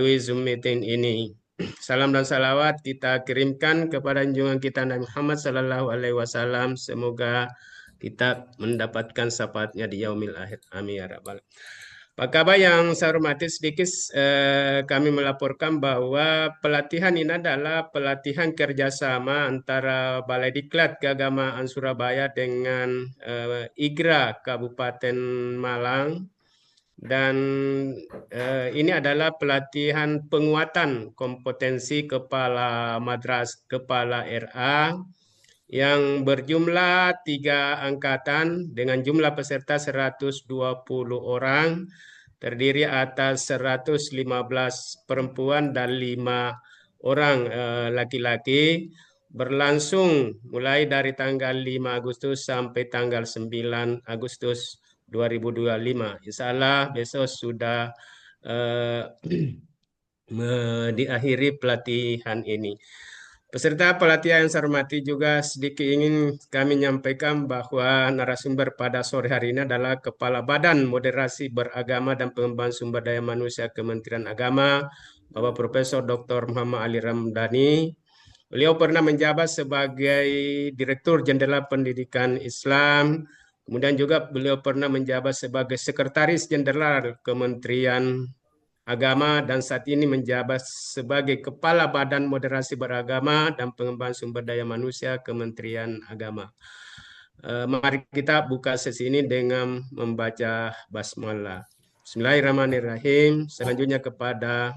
melalui Zoom meeting ini. Salam dan salawat kita kirimkan kepada junjungan kita Nabi Muhammad Sallallahu Alaihi Wasallam. Semoga kita mendapatkan syafaatnya di yaumil akhir. Amin ya rabbal. Pak Kabar yang saya hormati, sedikit kami melaporkan bahwa pelatihan ini adalah pelatihan kerjasama antara Balai Diklat Keagamaan Surabaya dengan IGRA Kabupaten Malang. Dan ini adalah pelatihan penguatan kompetensi kepala kepala RA yang berjumlah 3 angkatan dengan jumlah peserta 120 orang, terdiri atas 115 perempuan dan 5 orang laki-laki, berlangsung mulai dari tanggal 5 Agustus sampai tanggal 9 Agustus 2025. Insya Allah besok sudah diakhiri pelatihan ini. Peserta pelatihan yang saya hormati juga sedikit ingin kami menyampaikan bahwa narasumber pada sore hari ini adalah Kepala Badan Moderasi Beragama dan Pengembangan Sumber Daya Manusia Kementerian Agama, Bapak Profesor Dr. Muhammad Ali Ramdhani. Beliau pernah menjabat sebagai Direktur Jenderal Pendidikan Islam, kemudian juga beliau pernah menjabat sebagai Sekretaris Jenderal Kementerian Agama dan saat ini menjabat sebagai Kepala Badan Moderasi Beragama dan Pengembangan Sumber Daya Manusia Kementerian Agama. Mari kita buka sesi ini dengan membaca basmalah. Bismillahirrahmanirrahim. Selanjutnya kepada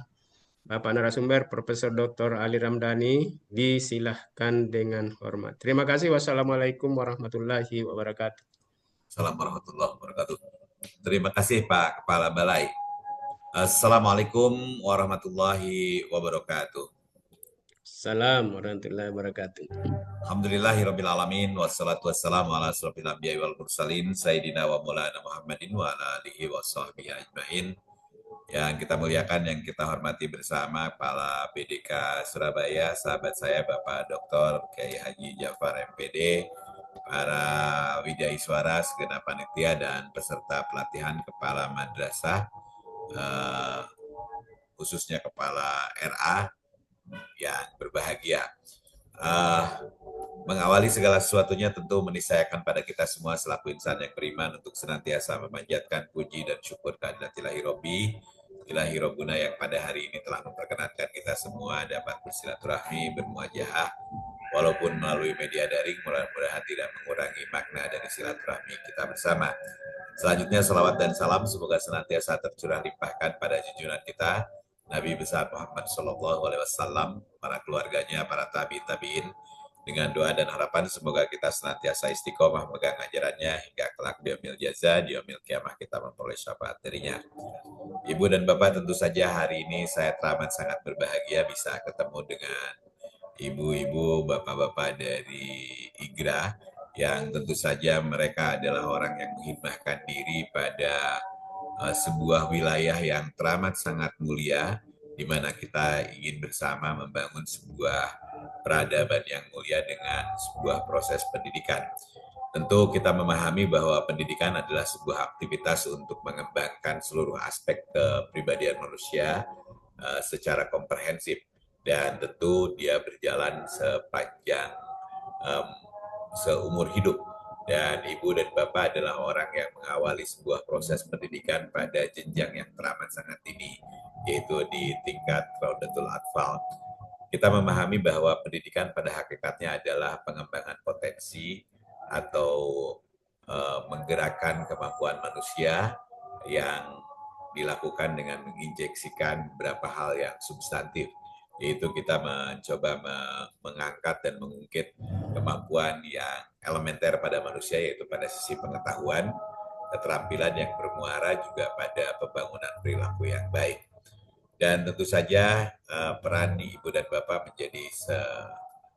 Bapak narasumber Profesor Dr. Ali Ramdhani, disilahkan dengan hormat. Terima kasih. Wassalamualaikum warahmatullahi wabarakatuh. Assalamualaikum warahmatullahi wabarakatuh. Terima kasih Pak Kepala Balai. Assalamualaikum warahmatullahi wabarakatuh. Assalamualaikum warahmatullahi wabarakatuh. Alhamdulillahirabbil alamin wassalatu wassalamu ala asrofil anbiya'i wal mursalin sayyidina wa maulana Muhammadin wa ala alihi wa sahbihi ajmain. Yang kita muliakan, yang kita hormati bersama Kepala BDK Surabaya, sahabat saya Bapak Dr. Kiai Haji Jafar MPD, para wijaiswara, segenap panitia dan peserta pelatihan kepala madrasah, khususnya kepala RA yang berbahagia. Mengawali segala sesuatunya tentu meniscayakan pada kita semua selaku insan yang beriman untuk senantiasa memanjatkan puji dan syukur kehadirat Ilahi Robbi, Ilahi Robbuna yang pada hari ini telah memperkenankan kita semua dapat bersilaturahmi, bermuajahah, walaupun melalui media daring, mudah-mudahan tidak mengurangi makna dari silaturahmi kita bersama. Selanjutnya salawat dan salam semoga senantiasa tercurah limpahkan pada junjungan kita Nabi besar Muhammad SAW, para keluarganya, para tabi'in, dengan doa dan harapan semoga kita senantiasa istiqomah memegang ajarannya hingga kelak di yaumil jaza, di yaumil kiamah kita memperoleh syafaat darinya. Ibu dan Bapak, tentu saja hari ini saya teramat sangat berbahagia bisa ketemu dengan ibu-ibu, bapak-bapak dari IGRA yang tentu saja mereka adalah orang yang menghidmahkan diri pada sebuah wilayah yang teramat sangat mulia, di mana kita ingin bersama membangun sebuah peradaban yang mulia dengan sebuah proses pendidikan. Tentu kita memahami bahwa pendidikan adalah sebuah aktivitas untuk mengembangkan seluruh aspek kepribadian manusia secara komprehensif, dan tentu dia berjalan sepanjang seumur hidup. Dan Ibu dan Bapak adalah orang yang mengawali sebuah proses pendidikan pada jenjang yang teramat sangat tinggi, yaitu di tingkat Raudatul Atfal. Kita memahami bahwa pendidikan pada hakikatnya adalah pengembangan potensi atau menggerakkan kemampuan manusia yang dilakukan dengan menginjeksikan beberapa hal yang substantif, yaitu kita mencoba mengangkat dan mengungkit kemampuan yang elementer pada manusia, yaitu pada sisi pengetahuan, keterampilan yang bermuara juga pada pembangunan perilaku yang baik. Dan tentu saja peran Ibu dan Bapak menjadi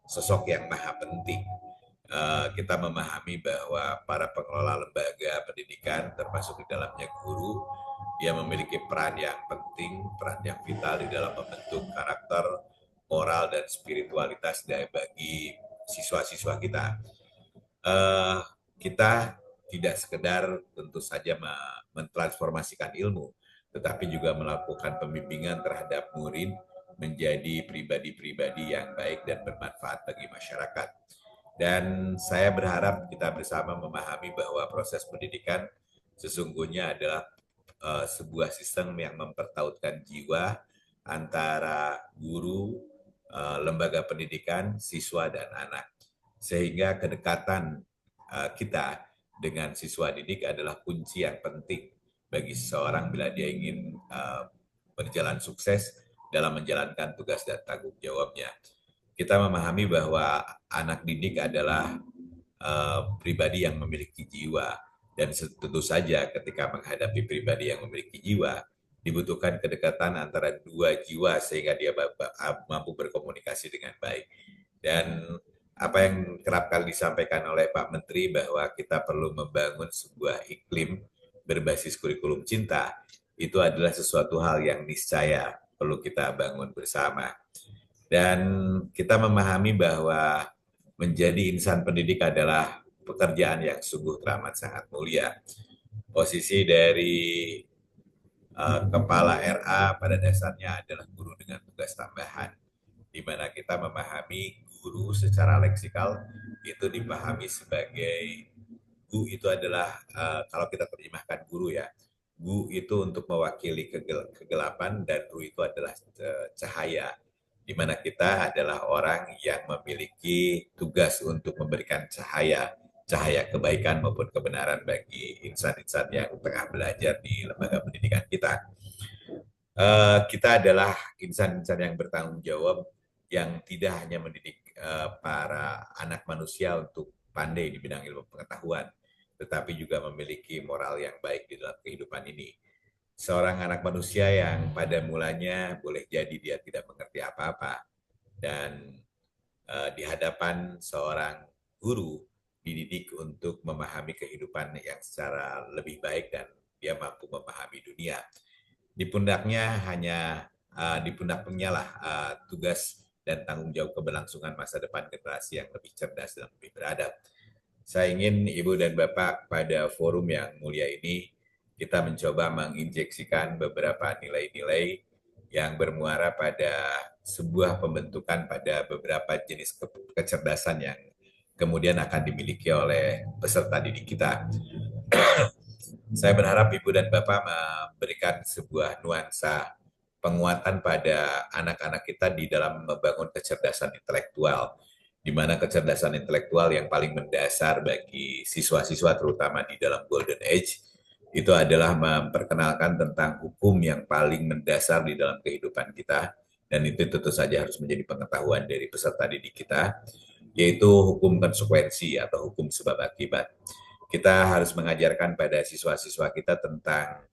sosok yang maha penting. Kita memahami bahwa para pengelola lembaga pendidikan, termasuk di dalamnya guru, dia memiliki peran yang penting, peran yang vital di dalam membentuk karakter, moral, dan spiritualitas bagi siswa-siswa kita. Kita tidak sekedar tentu saja mentransformasikan ilmu, tetapi juga melakukan pembimbingan terhadap murid menjadi pribadi-pribadi yang baik dan bermanfaat bagi masyarakat. Dan saya berharap kita bersama memahami bahwa proses pendidikan sesungguhnya adalah sebuah sistem yang mempertautkan jiwa antara guru, lembaga pendidikan, siswa, dan anak. Sehingga kedekatan kita dengan siswa didik adalah kunci yang penting bagi seseorang bila dia ingin berjalan sukses dalam menjalankan tugas dan tanggung jawabnya. Kita memahami bahwa anak didik adalah pribadi yang memiliki jiwa, dan tentu saja ketika menghadapi pribadi yang memiliki jiwa dibutuhkan kedekatan antara dua jiwa sehingga dia mampu berkomunikasi dengan baik. Dan apa yang kerap kali disampaikan oleh Pak Menteri bahwa kita perlu membangun sebuah iklim berbasis kurikulum cinta, itu adalah sesuatu hal yang niscaya perlu kita bangun bersama. Dan kita memahami bahwa menjadi insan pendidik adalah pekerjaan yang sungguh teramat sangat mulia. Posisi dari kepala RA pada dasarnya adalah guru dengan tugas tambahan, di mana kita memahami guru secara leksikal itu dipahami sebagai gu itu adalah kalau kita terjemahkan guru ya, gu itu untuk mewakili kegelapan dan ru itu adalah cahaya, di mana kita adalah orang yang memiliki tugas untuk memberikan cahaya kebaikan maupun kebenaran bagi insan-insan yang tengah belajar di lembaga pendidikan kita. Kita adalah insan-insan yang bertanggung jawab yang tidak hanya mendidik para anak manusia untuk pandai di bidang ilmu pengetahuan, tetapi juga memiliki moral yang baik di dalam kehidupan ini. Seorang anak manusia yang pada mulanya boleh jadi dia tidak mengerti apa-apa, dan di hadapan seorang guru dididik untuk memahami kehidupan yang secara lebih baik dan dia mampu memahami dunia. Di pundaknya lah tugas dan tanggung jawab keberlangsungan masa depan generasi yang lebih cerdas dan lebih beradab. Saya ingin Ibu dan Bapak pada forum yang mulia ini kita mencoba menginjeksikan beberapa nilai-nilai yang bermuara pada sebuah pembentukan pada beberapa jenis kecerdasan yang kemudian akan dimiliki oleh peserta didik kita. Saya berharap Ibu dan Bapak memberikan sebuah nuansa penguatan pada anak-anak kita di dalam membangun kecerdasan intelektual, di mana kecerdasan intelektual yang paling mendasar bagi siswa-siswa terutama di dalam Golden Age itu adalah memperkenalkan tentang hukum yang paling mendasar di dalam kehidupan kita, dan itu tentu saja harus menjadi pengetahuan dari peserta didik kita, yaitu hukum konsekuensi atau hukum sebab akibat. Kita harus mengajarkan pada siswa-siswa kita tentang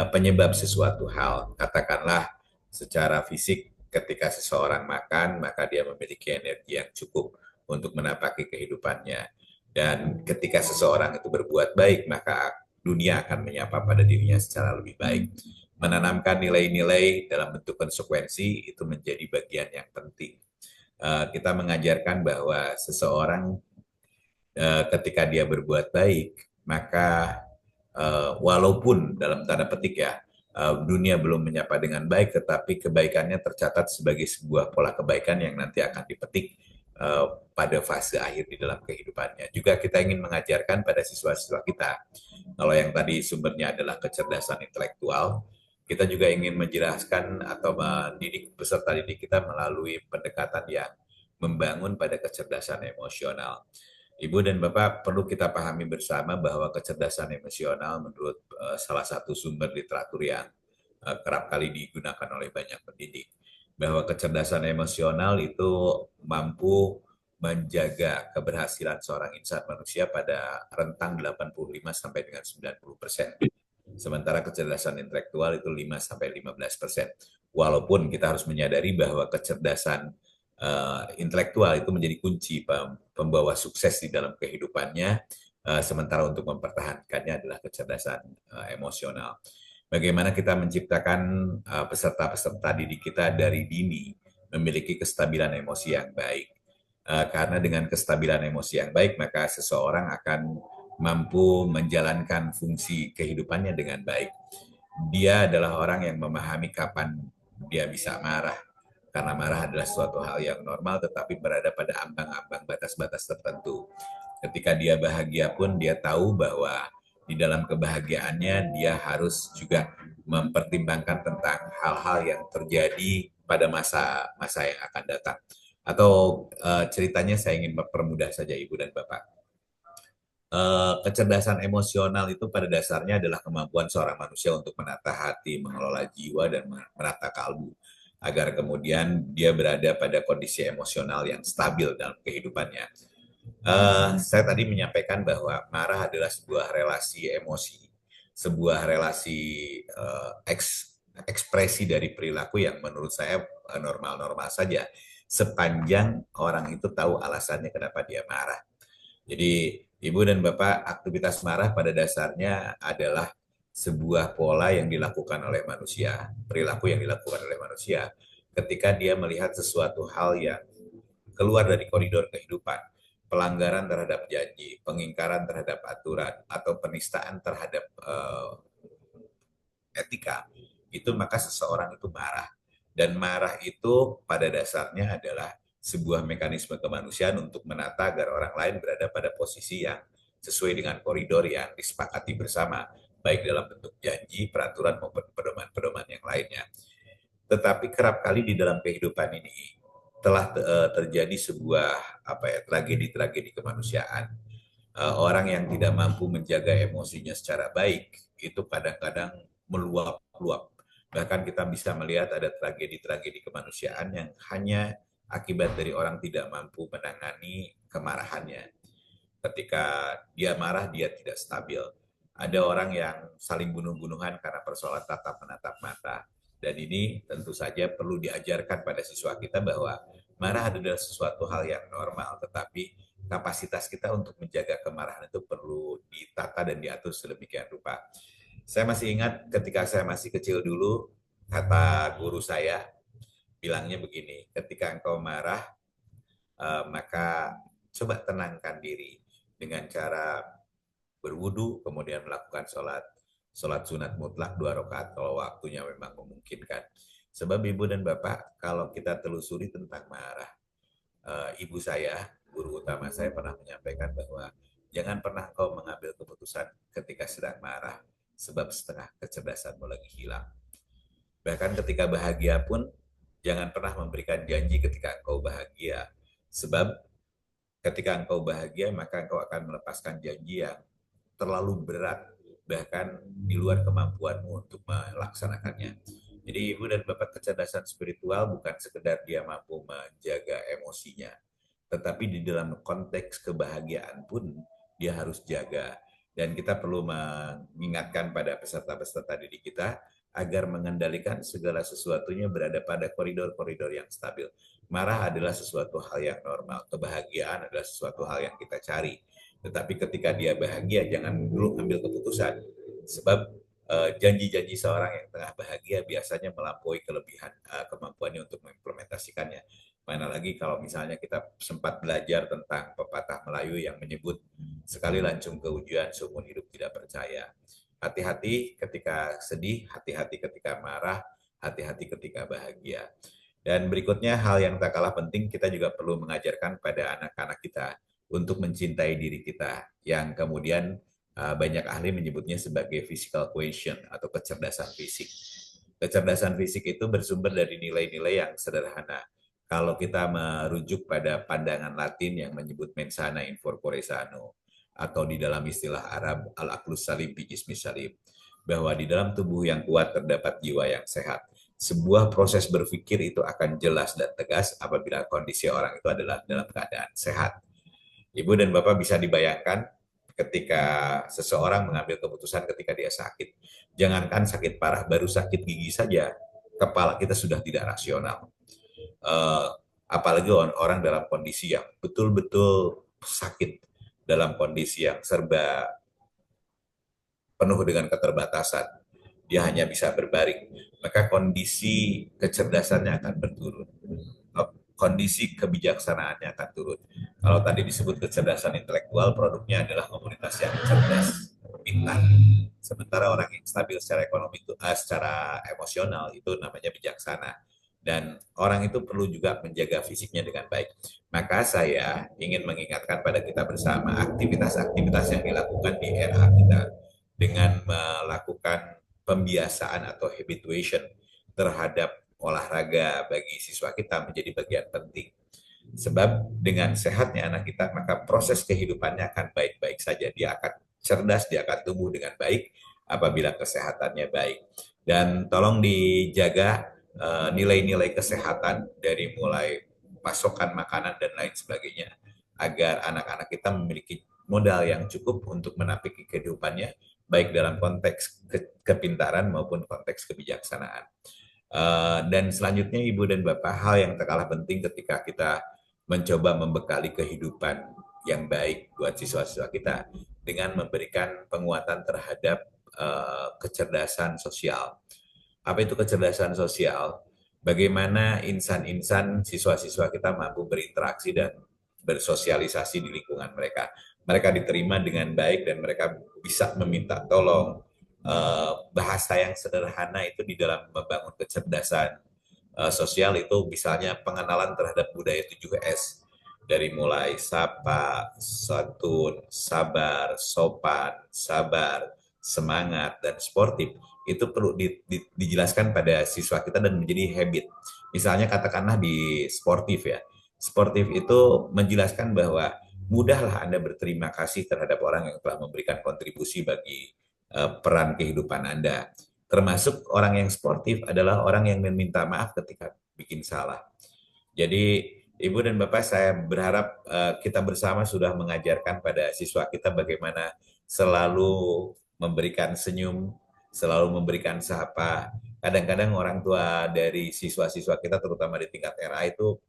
penyebab sesuatu hal. Katakanlah secara fisik ketika seseorang makan, maka dia memiliki energi yang cukup untuk menapaki kehidupannya. Dan ketika seseorang itu berbuat baik, maka dunia akan menyapa pada dirinya secara lebih baik. Menanamkan nilai-nilai dalam bentuk konsekuensi itu menjadi bagian yang penting. Kita mengajarkan bahwa seseorang ketika dia berbuat baik, maka walaupun dalam tanda petik ya, dunia belum menyapa dengan baik, tetapi kebaikannya tercatat sebagai sebuah pola kebaikan yang nanti akan dipetik pada fase akhir di dalam kehidupannya. Juga kita ingin mengajarkan pada siswa-siswa kita, kalau yang tadi sumbernya adalah kecerdasan intelektual, kita juga ingin menjelaskan atau mendidik peserta didik kita melalui pendekatan yang membangun pada kecerdasan emosional. Ibu dan Bapak, perlu kita pahami bersama bahwa kecerdasan emosional menurut salah satu sumber literatur yang kerap kali digunakan oleh banyak pendidik, bahwa kecerdasan emosional itu mampu menjaga keberhasilan seorang insan manusia pada rentang 85 sampai dengan 90%. Sementara kecerdasan intelektual itu 5 sampai 15%. Walaupun kita harus menyadari bahwa kecerdasan intelektual itu menjadi kunci pembawa sukses di dalam kehidupannya, sementara untuk mempertahankannya adalah kecerdasan emosional. Bagaimana kita menciptakan peserta-peserta didik kita dari dini memiliki kestabilan emosi yang baik. Karena dengan kestabilan emosi yang baik, maka seseorang akan mampu menjalankan fungsi kehidupannya dengan baik. dia adalah orang yang memahami kapan dia bisa marah. Karena marah adalah suatu hal yang normal, tetapi berada pada ambang-ambang batas-batas tertentu. Ketika dia bahagia pun dia tahu bahwa di dalam kebahagiaannya dia harus juga mempertimbangkan tentang hal-hal yang terjadi pada masa-masa yang akan datang. Atau ceritanya saya ingin mempermudah saja Ibu dan Bapak. Kecerdasan emosional itu pada dasarnya adalah kemampuan seorang manusia untuk menata hati, mengelola jiwa, dan menata kalbu, agar kemudian dia berada pada kondisi emosional yang stabil dalam kehidupannya. Saya tadi menyampaikan bahwa marah adalah sebuah relasi emosi, sebuah relasi ekspresi dari perilaku yang menurut saya normal-normal saja, sepanjang orang itu tahu alasannya kenapa dia marah. Jadi Ibu dan Bapak, aktivitas marah pada dasarnya adalah sebuah pola yang dilakukan oleh manusia, perilaku yang dilakukan oleh manusia ketika dia melihat sesuatu hal yang keluar dari koridor kehidupan, pelanggaran terhadap janji, pengingkaran terhadap aturan, atau penistaan terhadap etika, itu maka seseorang itu marah. Dan marah itu pada dasarnya adalah sebuah mekanisme kemanusiaan untuk menata agar orang lain berada pada posisi yang sesuai dengan koridor yang disepakati bersama, baik dalam bentuk janji, peraturan, maupun pedoman-pedoman yang lainnya. Tetapi kerap kali di dalam kehidupan ini telah terjadi sebuah tragedi-tragedi kemanusiaan. Orang yang tidak mampu menjaga emosinya secara baik itu kadang-kadang meluap-luap. Bahkan kita bisa melihat ada tragedi-tragedi kemanusiaan yang hanya akibat dari orang tidak mampu menangani kemarahannya. Ketika dia marah, dia tidak stabil. Ada orang yang saling bunuh-bunuhan karena persoalan tatap menatap mata. Dan ini tentu saja perlu diajarkan pada siswa kita bahwa marah adalah sesuatu hal yang normal, tetapi kapasitas kita untuk menjaga kemarahan itu perlu ditata dan diatur sedemikian rupa. Saya masih ingat ketika saya masih kecil dulu, kata guru saya bilangnya begini, ketika engkau marah, maka coba tenangkan diri dengan cara berwudu, kemudian melakukan sholat sunat mutlak 2 rakaat kalau waktunya memang memungkinkan. Sebab Ibu dan Bapak, kalau kita telusuri tentang marah, ibu saya, guru utama saya pernah menyampaikan bahwa jangan pernah kau mengambil keputusan ketika sedang marah, sebab setengah kecerdasanmu lagi hilang. Bahkan ketika bahagia pun, jangan pernah memberikan janji ketika engkau bahagia, sebab ketika engkau bahagia, maka engkau akan melepaskan janji yang terlalu berat, bahkan di luar kemampuanmu untuk melaksanakannya. Jadi Ibu dan Bapak, kecerdasan spiritual bukan sekedar dia mampu menjaga emosinya, tetapi di dalam konteks kebahagiaan pun dia harus jaga. Dan kita perlu mengingatkan pada peserta-peserta didik kita agar mengendalikan segala sesuatunya berada pada koridor-koridor yang stabil. Marah adalah sesuatu hal yang normal, kebahagiaan adalah sesuatu hal yang kita cari. Tetapi ketika dia bahagia, jangan dulu ambil keputusan. Sebab janji-janji seorang yang tengah bahagia biasanya melampaui kelebihan kemampuannya untuk mengimplementasikannya. Mana lagi kalau misalnya kita sempat belajar tentang pepatah Melayu yang menyebut sekali lancung ke ujian, seumur hidup tidak percaya. Hati-hati ketika sedih, hati-hati ketika marah, hati-hati ketika bahagia. Dan berikutnya hal yang tak kalah penting, kita juga perlu mengajarkan pada anak-anak kita untuk mencintai diri kita, yang kemudian banyak ahli menyebutnya sebagai physical quotient atau kecerdasan fisik. Kecerdasan fisik itu bersumber dari nilai-nilai yang sederhana. Kalau kita merujuk pada pandangan Latin yang menyebut mens sana in corpore sano, atau di dalam istilah Arab al-aqlus salim bi jismis salim, bahwa di dalam tubuh yang kuat terdapat jiwa yang sehat. Sebuah proses berpikir itu akan jelas dan tegas apabila kondisi orang itu adalah dalam keadaan sehat. Ibu dan Bapak bisa dibayangkan ketika seseorang mengambil keputusan ketika dia sakit. Jangankan sakit parah, baru sakit gigi saja, kepala kita sudah tidak rasional. Apalagi orang dalam kondisi yang betul-betul sakit, dalam kondisi yang serba penuh dengan keterbatasan. Dia hanya bisa berbaring. Maka kondisi kecerdasannya akan berturun. Kondisi kebijaksanaannya akan turun. Kalau tadi disebut kecerdasan intelektual, produknya adalah komunitas yang cerdas, pintar. Sementara orang yang stabil secara ekonomi itu, secara emosional itu namanya bijaksana. Dan orang itu perlu juga menjaga fisiknya dengan baik. Maka saya ingin mengingatkan pada kita bersama aktivitas-aktivitas yang dilakukan di era kita dengan melakukan pembiasaan atau habituation terhadap olahraga bagi siswa kita menjadi bagian penting. Sebab dengan sehatnya anak kita, maka proses kehidupannya akan baik-baik saja. Dia akan cerdas, dia akan tumbuh dengan baik apabila kesehatannya baik. Dan tolong dijaga nilai-nilai kesehatan dari mulai pasokan makanan dan lain sebagainya agar anak-anak kita memiliki modal yang cukup untuk menapiki kehidupannya baik dalam konteks kepintaran maupun konteks kebijaksanaan. Dan selanjutnya Ibu dan Bapak, hal yang tak kalah penting ketika kita mencoba membekali kehidupan yang baik buat siswa-siswa kita dengan memberikan penguatan terhadap kecerdasan sosial. Apa itu kecerdasan sosial? Bagaimana insan-insan siswa-siswa kita mampu berinteraksi dan bersosialisasi di lingkungan mereka. Mereka diterima dengan baik dan mereka bisa meminta tolong. Bahasa yang sederhana itu di dalam membangun kecerdasan sosial itu misalnya pengenalan terhadap budaya 7S. Dari mulai sapa, santun, sabar, sopan, sabar, semangat, dan sportif itu perlu dijelaskan pada siswa kita dan menjadi habit. Misalnya katakanlah di sportif ya. Sportif itu menjelaskan bahwa mudahlah Anda berterima kasih terhadap orang yang telah memberikan kontribusi bagi peran kehidupan Anda. Termasuk orang yang sportif adalah orang yang meminta maaf ketika bikin salah. Jadi Ibu dan Bapak, saya berharap kita bersama sudah mengajarkan pada siswa kita bagaimana selalu memberikan senyum, selalu memberikan sapa. Kadang-kadang orang tua dari siswa-siswa kita, terutama di tingkat RA itu,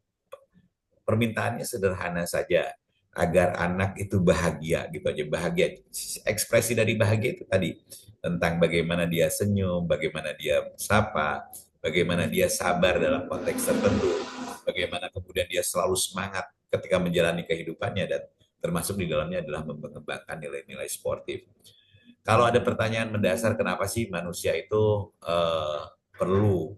permintaannya sederhana saja agar anak itu bahagia gitu aja, bahagia. Ekspresi dari bahagia itu tadi tentang bagaimana dia senyum, bagaimana dia sapa, bagaimana dia sabar dalam konteks tertentu, bagaimana kemudian dia selalu semangat ketika menjalani kehidupannya, dan termasuk di dalamnya adalah mengembangkan nilai-nilai sportif. Kalau ada pertanyaan mendasar kenapa sih manusia itu perlu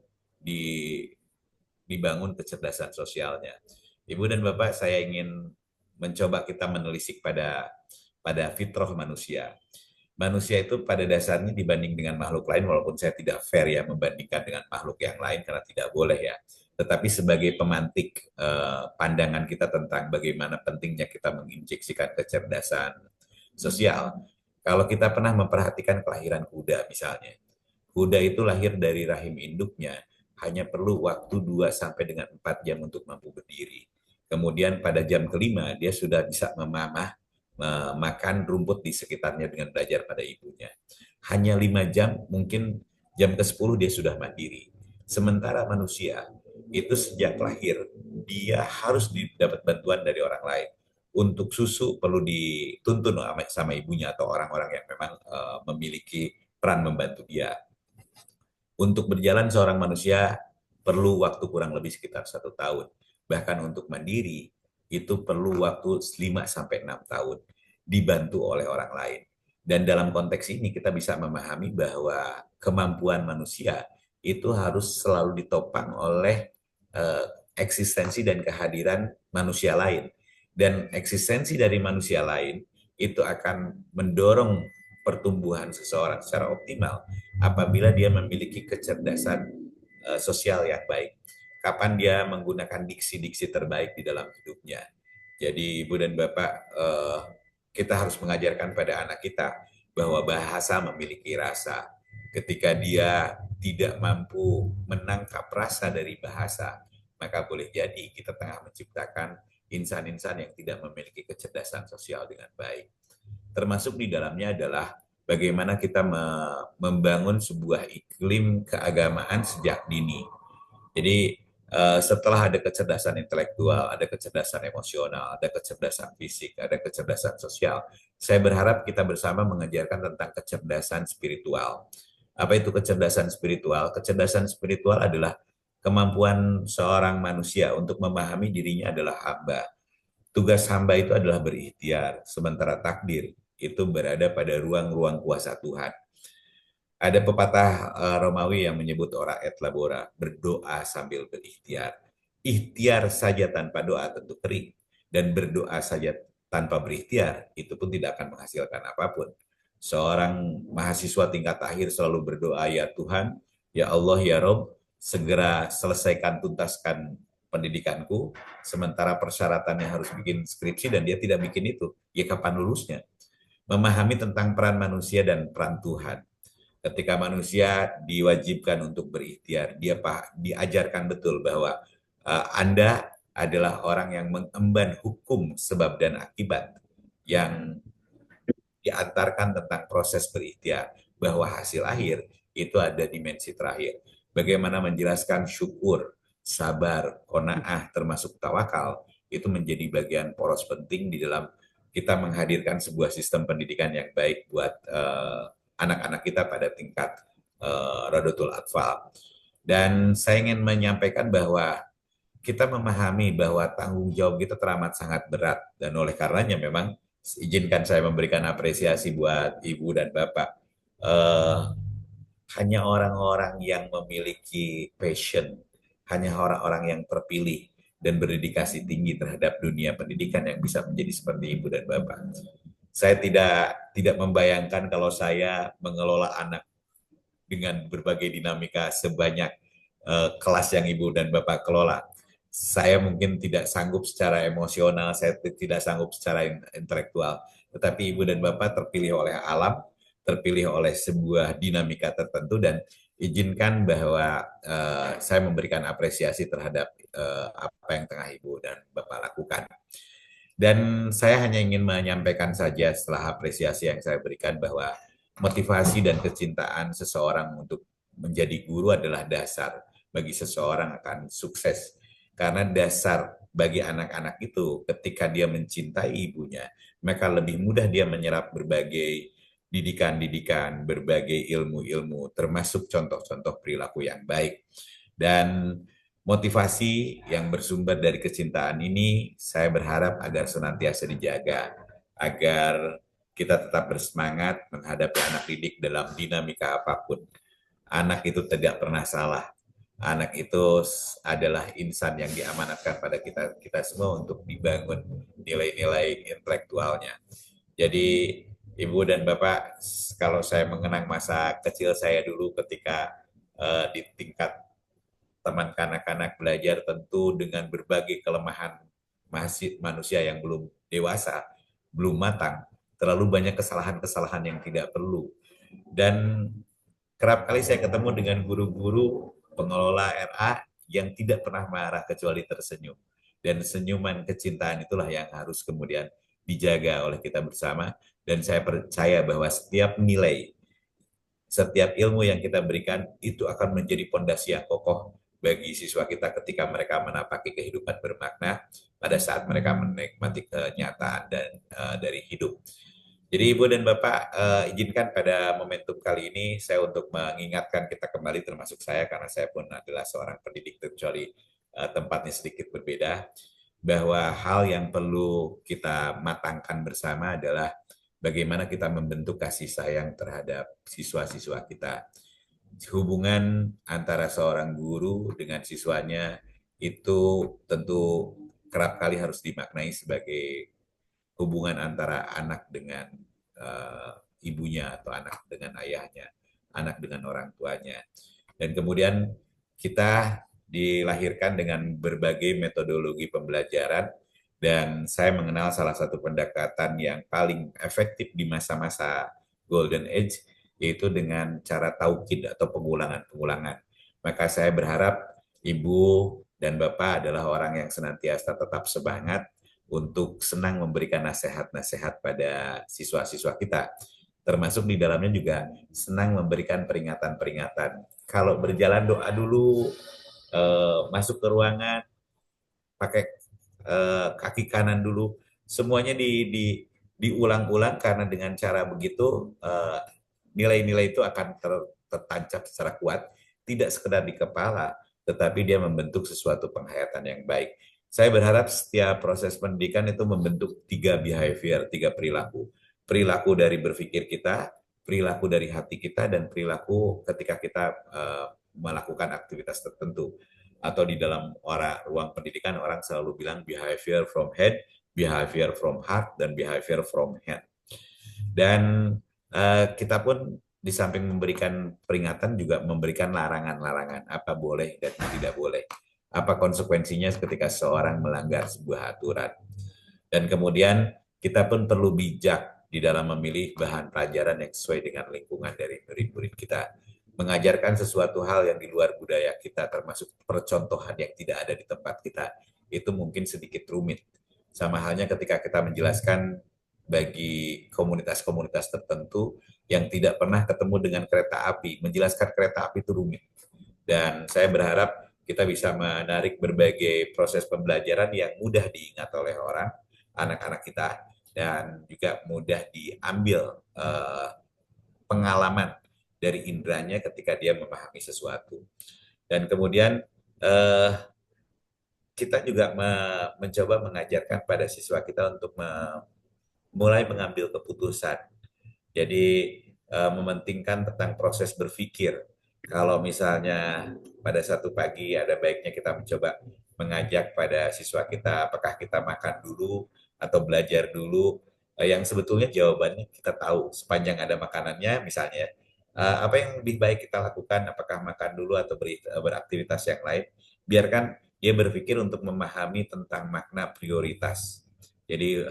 dibangun kecerdasan sosialnya. Ibu dan Bapak, saya ingin mencoba kita menelisik pada fitrah manusia. Manusia itu pada dasarnya dibanding dengan makhluk lain, walaupun saya tidak fair ya membandingkan dengan makhluk yang lain karena tidak boleh ya. Tetapi sebagai pemantik pandangan kita tentang bagaimana pentingnya kita menginjeksikan kecerdasan sosial. Kalau kita pernah memperhatikan kelahiran kuda misalnya. Kuda itu lahir dari rahim induknya hanya perlu waktu 2 sampai dengan 4 jam untuk mampu berdiri. Kemudian pada jam kelima dia sudah bisa memamah makan rumput di sekitarnya dengan belajar pada ibunya. Hanya 5 jam, mungkin jam ke-10 dia sudah mandiri. Sementara manusia itu sejak lahir dia harus dapat bantuan dari orang lain. Untuk susu perlu dituntun sama ibunya atau orang-orang yang memang memiliki peran membantu dia. Untuk berjalan seorang manusia perlu waktu kurang lebih sekitar 1 tahun. Bahkan untuk mandiri itu perlu waktu 5-6 tahun dibantu oleh orang lain. Dan dalam konteks ini kita bisa memahami bahwa kemampuan manusia itu harus selalu ditopang oleh eksistensi dan kehadiran manusia lain. Dan eksistensi dari manusia lain itu akan mendorong pertumbuhan seseorang secara optimal apabila dia memiliki kecerdasan sosial yang baik. Kapan dia menggunakan diksi-diksi terbaik di dalam hidupnya. Jadi Ibu dan Bapak, kita harus mengajarkan pada anak kita bahwa bahasa memiliki rasa. Ketika dia tidak mampu menangkap rasa dari bahasa, maka boleh jadi kita tengah menciptakan insan-insan yang tidak memiliki kecerdasan sosial dengan baik. Termasuk di dalamnya adalah bagaimana kita membangun sebuah iklim keagamaan sejak dini. Jadi setelah ada kecerdasan intelektual, ada kecerdasan emosional, ada kecerdasan fisik, ada kecerdasan sosial, saya berharap kita bersama mengajarkan tentang kecerdasan spiritual. Apa itu kecerdasan spiritual? Kecerdasan spiritual adalah kemampuan seorang manusia untuk memahami dirinya adalah hamba. Tugas hamba itu adalah berikhtiar, sementara takdir itu berada pada ruang-ruang kuasa Tuhan. Ada pepatah Romawi yang menyebut ora et labora, berdoa sambil berikhtiar. Ikhtiar saja tanpa doa tentu kering, dan berdoa saja tanpa berikhtiar itu pun tidak akan menghasilkan apapun. Seorang mahasiswa tingkat akhir selalu berdoa, ya Tuhan, ya Allah, ya Rob, segera selesaikan tuntaskan pendidikanku, sementara persyaratannya harus bikin skripsi dan dia tidak bikin itu. Ya kapan lulusnya? Memahami tentang peran manusia dan peran Tuhan. Ketika manusia diwajibkan untuk berikhtiar, dia diajarkan betul bahwa Anda adalah orang yang mengemban hukum sebab dan akibat yang diantarkan tentang proses berikhtiar, bahwa hasil akhir itu ada dimensi terakhir. Bagaimana menjelaskan syukur, sabar, qanaah, termasuk tawakal, itu menjadi bagian poros penting di dalam kita menghadirkan sebuah sistem pendidikan yang baik buat anak-anak kita pada tingkat Rodotul Atfal. Dan saya ingin menyampaikan bahwa kita memahami bahwa tanggung jawab kita teramat sangat berat, dan oleh karenanya memang izinkan saya memberikan apresiasi buat Ibu dan Bapak. Eh, Hanya orang-orang yang memiliki passion, hanya orang-orang yang terpilih dan berdedikasi tinggi terhadap dunia pendidikan yang bisa menjadi seperti Ibu dan Bapak. Saya tidak membayangkan kalau saya mengelola anak dengan berbagai dinamika sebanyak kelas yang Ibu dan Bapak kelola. Saya mungkin tidak sanggup secara emosional, saya tidak sanggup secara intelektual, tetapi Ibu dan Bapak terpilih oleh alam, terpilih oleh sebuah dinamika tertentu, dan izinkan bahwa saya memberikan apresiasi terhadap apa yang tengah Ibu dan Bapak lakukan. Dan saya hanya ingin menyampaikan saja setelah apresiasi yang saya berikan bahwa motivasi dan kecintaan seseorang untuk menjadi guru adalah dasar bagi seseorang akan sukses. Karena dasar bagi anak-anak itu ketika dia mencintai ibunya, maka lebih mudah dia menyerap berbagai didikan-didikan, berbagai ilmu-ilmu, termasuk contoh-contoh perilaku yang baik. Dan motivasi yang bersumber dari kecintaan ini, saya berharap agar senantiasa dijaga, agar kita tetap bersemangat menghadapi anak didik dalam dinamika apapun. Anak itu tidak pernah salah. Anak itu adalah insan yang diamanatkan pada kita semua untuk dibangun nilai-nilai intelektualnya. Jadi Ibu dan Bapak, kalau saya mengenang masa kecil saya dulu ketika di tingkat teman kanak-kanak belajar, tentu dengan berbagai kelemahan manusia yang belum dewasa, belum matang, terlalu banyak kesalahan-kesalahan yang tidak perlu. Dan kerap kali saya ketemu dengan guru-guru pengelola RA yang tidak pernah marah kecuali tersenyum. Dan senyuman kecintaan itulah yang harus kemudian dijaga oleh kita bersama. Dan saya percaya bahwa setiap nilai, setiap ilmu yang kita berikan itu akan menjadi pondasi yang kokoh bagi siswa kita ketika mereka menapaki kehidupan bermakna pada saat mereka menikmati kenyataan dan dari hidup. Jadi Ibu dan Bapak, izinkan pada momentum kali ini saya untuk mengingatkan kita kembali, termasuk saya karena saya pun adalah seorang pendidik kecuali tempatnya sedikit berbeda, bahwa hal yang perlu kita matangkan bersama adalah bagaimana kita membentuk kasih sayang terhadap siswa-siswa kita. Hubungan antara seorang guru dengan siswanya itu tentu kerap kali harus dimaknai sebagai hubungan antara anak dengan ibunya atau anak dengan ayahnya, anak dengan orang tuanya. Dan kemudian kita dilahirkan dengan berbagai metodologi pembelajaran, dan saya mengenal salah satu pendekatan yang paling efektif di masa-masa Golden Age, yaitu dengan cara taukid atau pengulangan-pengulangan. Maka saya berharap Ibu dan Bapak adalah orang yang senantiasa tetap semangat untuk senang memberikan nasihat-nasihat pada siswa-siswa kita. Termasuk di dalamnya juga senang memberikan peringatan-peringatan. Kalau berjalan doa dulu, masuk ke ruangan, pakai kaki kanan dulu. Semuanya diulang-ulang karena dengan cara begitu nilai-nilai itu akan tertancap secara kuat, tidak sekedar di kepala, tetapi dia membentuk sesuatu penghayatan yang baik. Saya berharap setiap proses pendidikan itu membentuk 3 behavior, 3 perilaku. Perilaku dari berpikir kita, perilaku dari hati kita dan perilaku ketika kita melakukan aktivitas tertentu. Atau di dalam ruang pendidikan orang selalu bilang behavior from head, behavior from heart, dan behavior from hand. Dan kita pun di samping memberikan peringatan juga memberikan larangan-larangan apa boleh dan tidak boleh. Apa konsekuensinya ketika seseorang melanggar sebuah aturan. Dan kemudian kita pun perlu bijak di dalam memilih bahan pelajaran yang sesuai dengan lingkungan dari murid-murid kita. Mengajarkan sesuatu hal yang di luar budaya kita, termasuk percontohan yang tidak ada di tempat kita, itu mungkin sedikit rumit. Sama halnya ketika kita menjelaskan bagi komunitas-komunitas tertentu yang tidak pernah ketemu dengan kereta api, menjelaskan kereta api itu rumit. Dan saya berharap kita bisa menarik berbagai proses pembelajaran yang mudah diingat oleh orang, anak-anak kita, dan juga mudah diambil pengalaman dari inderanya ketika dia memahami sesuatu. Dan kemudian kita juga mencoba mengajarkan pada siswa kita untuk mulai mengambil keputusan. Jadi mementingkan tentang proses berpikir. Kalau misalnya pada satu pagi ada baiknya kita mencoba mengajak pada siswa kita apakah kita makan dulu atau belajar dulu, yang sebetulnya jawabannya kita tahu sepanjang ada makanannya misalnya. Apa yang lebih baik kita lakukan, apakah makan dulu atau beraktivitas yang lain, biarkan dia berpikir untuk memahami tentang makna prioritas. Jadi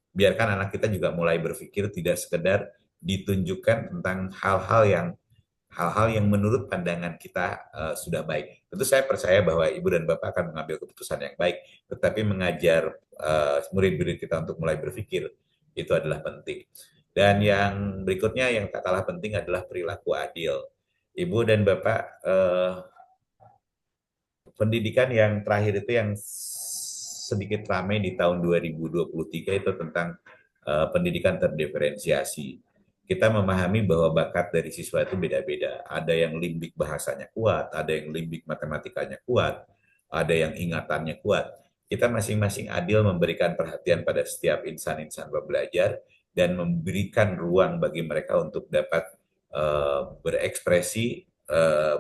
biarkan anak kita juga mulai berpikir, tidak sekedar ditunjukkan tentang hal-hal yang menurut pandangan kita sudah baik. Tentu saya percaya bahwa ibu dan bapak akan mengambil keputusan yang baik, tetapi mengajar murid-murid kita untuk mulai berpikir itu adalah penting. Dan yang berikutnya yang tak kalah penting adalah perilaku adil. Ibu dan bapak, pendidikan yang terakhir itu yang sedikit ramai di tahun 2023 itu tentang pendidikan terdiferensiasi. Kita memahami bahwa bakat dari siswa itu beda-beda. Ada yang limbik bahasanya kuat, ada yang limbik matematikanya kuat, ada yang ingatannya kuat. Kita masing-masing adil memberikan perhatian pada setiap insan-insan pembelajar dan memberikan ruang bagi mereka untuk dapat berekspresi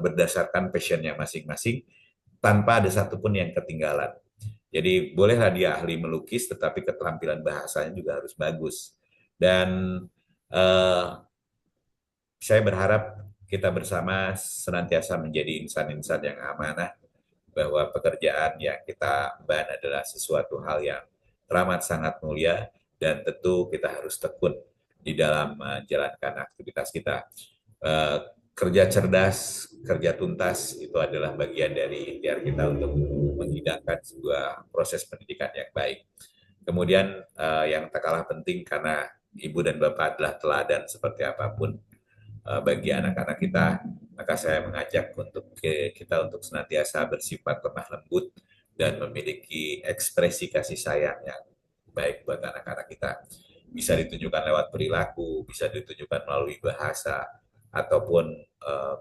berdasarkan passionnya masing-masing tanpa ada satupun yang ketinggalan. Jadi bolehlah dia ahli melukis, tetapi keterampilan bahasanya juga harus bagus. Dan saya berharap kita bersama senantiasa menjadi insan-insan yang amanah, bahwa pekerjaan yang kita emban adalah sesuatu hal yang teramat sangat mulia, dan tentu kita harus tekun di dalam menjalankan aktivitas kita. Kerja cerdas, kerja tuntas, itu adalah bagian dari ikhtiar kita untuk menghidangkan sebuah proses pendidikan yang baik. Kemudian yang tak kalah penting, karena ibu dan bapak adalah teladan seperti apapun bagi anak-anak kita, maka saya mengajak untuk kita untuk senantiasa bersifat lemah lembut dan memiliki ekspresi kasih sayang yang baik buat anak-anak kita. Bisa ditunjukkan lewat perilaku, bisa ditunjukkan melalui bahasa, ataupun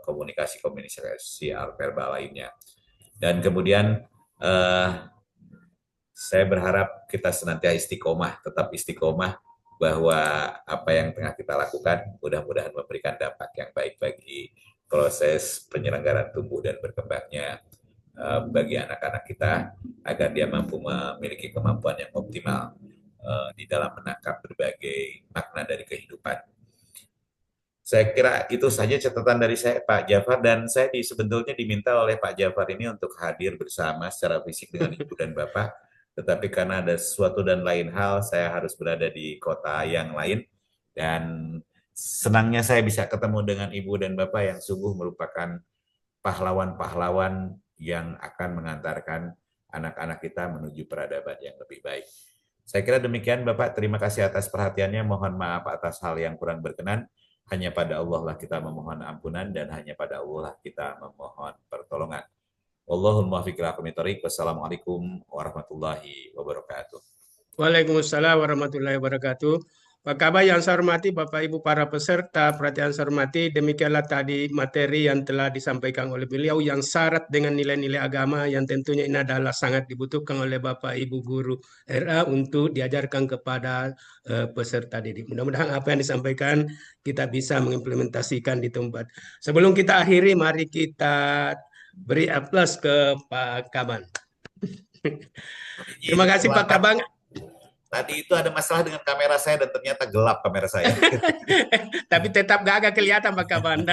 komunikasi-komunikasi verbal lainnya. Dan kemudian saya berharap kita senantiasa istiqomah, tetap istiqomah, bahwa apa yang tengah kita lakukan mudah-mudahan memberikan dampak yang baik bagi proses penyelenggaraan tumbuh dan berkembangnya bagi anak-anak kita, agar dia mampu memiliki kemampuan yang optimal di dalam menangkap berbagai makna dari kehidupan. Saya kira itu saja catatan dari saya, Pak Jafar, dan saya sebetulnya diminta oleh Pak Jafar ini untuk hadir bersama secara fisik dengan Ibu dan Bapak, tetapi karena ada sesuatu dan lain hal, saya harus berada di kota yang lain, dan senangnya saya bisa ketemu dengan Ibu dan Bapak yang sungguh merupakan pahlawan-pahlawan yang akan mengantarkan anak-anak kita menuju peradaban yang lebih baik. Saya kira demikian, Bapak. Terima kasih atas perhatiannya. Mohon maaf atas hal yang kurang berkenan. Hanya pada Allah lah kita memohon ampunan, dan hanya pada Allah lah kita memohon pertolongan. Wallahul muwaffiq ila aqwamit thoriq. Wassalamualaikum warahmatullahi wabarakatuh. Waalaikumsalam warahmatullahi wabarakatuh. Pak Kabar yang saya hormati, Bapak Ibu para peserta, perhatian saya hormati, demikianlah tadi materi yang telah disampaikan oleh beliau yang syarat dengan nilai-nilai agama yang tentunya ini adalah sangat dibutuhkan oleh Bapak Ibu guru RA untuk diajarkan kepada peserta didik. Mudah-mudahan apa yang disampaikan kita bisa mengimplementasikan di tempat. Sebelum kita akhiri, mari kita beri aplaus ke Pak Kaban. Terima kasih Pak Kabang. Tadi itu ada masalah dengan kamera saya dan ternyata gelap kamera saya. Tapi tetap gak agak kelihatan Pak Kaban.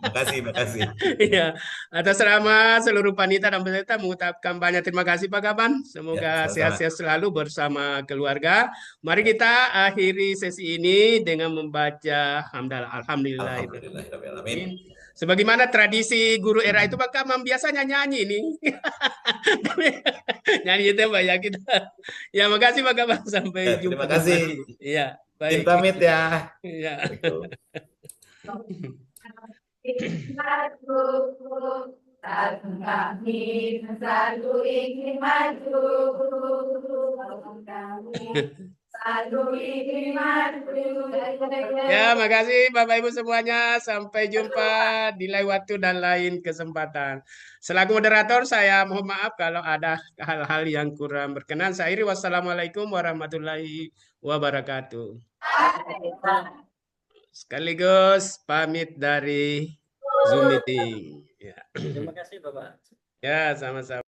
Makasih. Iya, atas nama seluruh panitia dan peserta mengucapkan banyak terima kasih Pak Kaban. Semoga sehat-sehat selalu bersama keluarga. Mari kita akhiri sesi ini dengan membaca hamdalah. Alhamdulillah. Alhamdulillahirrahmanirrahim. Sebagaimana tradisi guru era itu Pak Kaban biasanya nyanyi nih. Nyanyi itu Pak ya kita. Ya makasih Pak Kaban, sampai jumpa. Terima kasih. Iya, baik. Pamit ya. Iya. Satu ingin maju, Ya, makasih Bapak Ibu semuanya. Sampai jumpa di lain waktu dan lain kesempatan. Selaku moderator, saya mohon maaf kalau ada hal-hal yang kurang berkenan. Saya akhiri, wassalamualaikum warahmatullahi wabarakatuh. Sekaligus pamit dari Zoom meeting. Ya. Terima kasih Bapak. Ya, sama-sama.